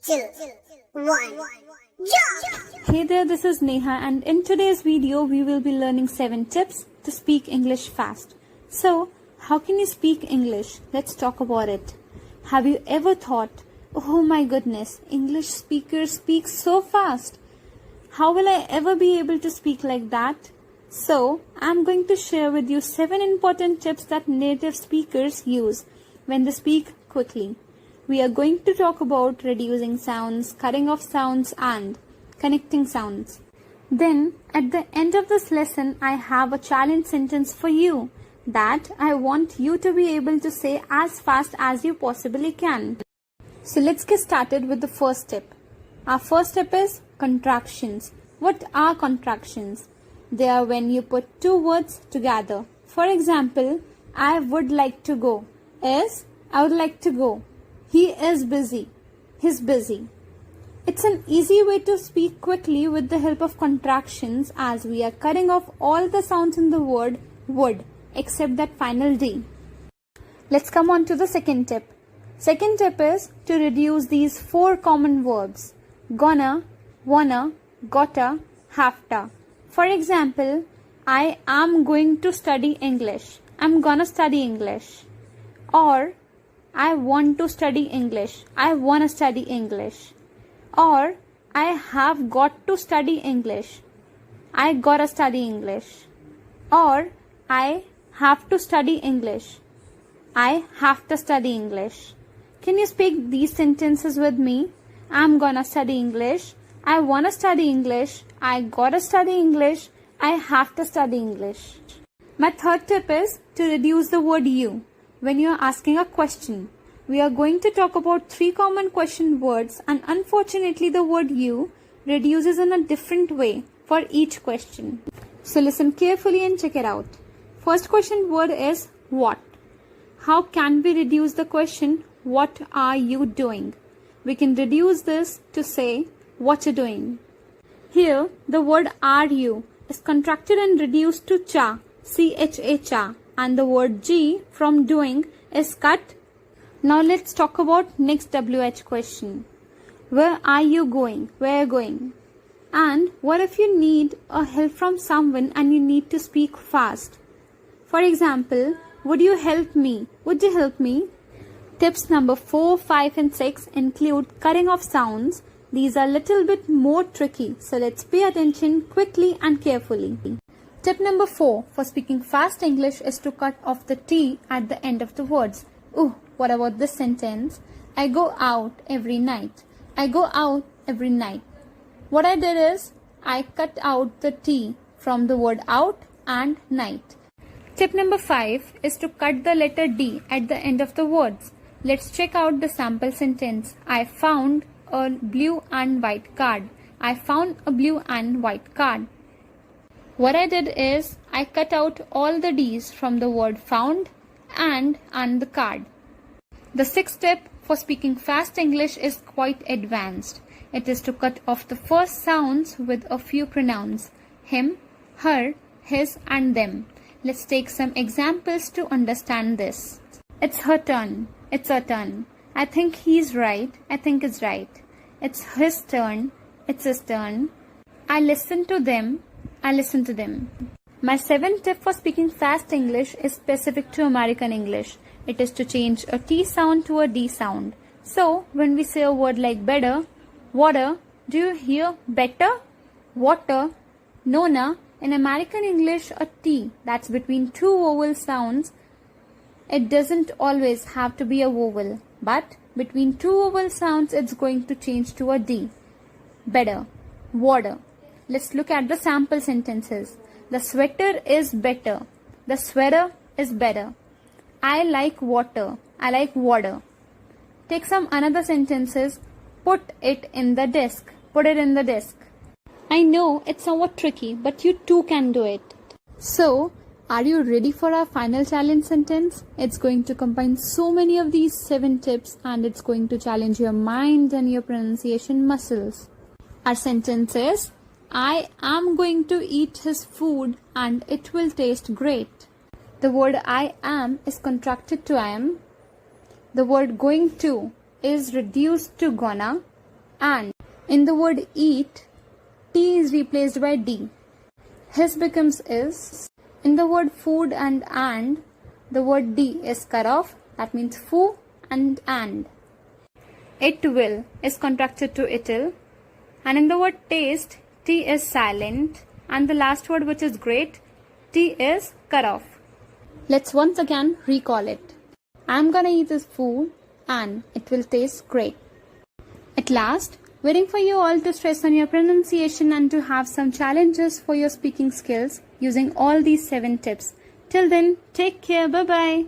two, one, jump! Hey there, this is Neha, and in today's video we will be learning 7 tips to speak English fast. So, how can you speak English? Let's talk about it. Have you ever thought, oh my goodness, English speakers speak so fast. How will I ever be able to speak like that? So, I'm going to share with you 7 important tips that native speakers use when they speak quickly. We are going to talk about reducing sounds, cutting off sounds, and connecting sounds. Then, at the end of this lesson, I have a challenge sentence for you that I want you to be able to say as fast as you possibly can. So let's get started with the first tip. Our first tip is contractions. What are contractions? They are when you put 2 words together. For example, I would like to go is I would like to go. He is busy. He's busy. It's an easy way to speak quickly with the help of contractions, as we are cutting off all the sounds in the word would except that final D. Let's come on to the second tip. Second tip is to reduce these 4 common verbs: gonna, wanna, gotta, haveta. For example, I am going to study English. I'm gonna study English. Or I want to study English. I wanna study English. Or I have got to study English. I gotta study English. Or I have to study English. I have to study English. Can you speak these sentences with me? I'm gonna study English. I wanna study English. I gotta study English. I have to study English. My third tip is to reduce the word you when you are asking a question. We are going to talk about 3 common question words, and unfortunately the word you reduces in a different way for each question. So listen carefully and check it out. First question word is what. How can we reduce the question what are you doing? We can reduce this to say what you're doing. Here the word are you is contracted and reduced to cha, C-H-A, cha, and the word G from doing is cut. Now let's talk about next WH question. Where are you going? Where are you going? And what if you need a help from someone and you need to speak fast? For example, would you help me? Would you help me? Tips number 4, 5 and 6 include cutting off sounds. These are a little bit more tricky, so let's pay attention quickly and carefully. Tip number 4 for speaking fast English is to cut off the T at the end of the words. Ooh, what about this sentence? I go out every night. I go out every night. What I did is, I cut out the T from the word out and night. Tip number 5 is to cut the letter D at the end of the words. Let's check out the sample sentence. I found a blue and white card. I found a blue and white card. What I did is, I cut out all the D's from the word found and the card. The 6th tip for speaking fast English is quite advanced. It is to cut off the first sounds with a few pronouns: him, her, his and them. Let's take some examples to understand this. It's her turn. It's her turn. I think he's right. I think it's right. It's his turn. It's his turn. I listen to them. I listen to them. My 7th tip for speaking fast English is specific to American English. It is to change a T sound to a D sound. So, when we say a word like better, water, do you hear better? Water, nona. In American English, a T that's between 2 vowel sounds, it doesn't always have to be a vowel, but between 2 vowel sounds, it's going to change to a D. Better, water. Let's look at the sample sentences. The sweater is better. The sweater is better. I like water. I like water. Take some another sentences. Put it in the desk. Put it in the desk. I know it's somewhat tricky, but you too can do it. So, are you ready for our final challenge sentence? It's going to combine so many of these 7 tips, and it's going to challenge your mind and your pronunciation muscles. Our sentence is, I am going to eat his food and it will taste great. The word I am is contracted to I am. The word going to is reduced to gonna. and. In the word eat, T is replaced by D. His becomes is. In the word food and, the word D is cut off. That means foo and. It will is contracted to it'll. And in the word taste, T is silent. And the last word, which is great, T is cut off. Let's once again recall it. I'm gonna eat this food and it will taste great. At last, waiting for you all to stress on your pronunciation and to have some challenges for your speaking skills using all these 7 tips. Till then, take care. Bye-bye.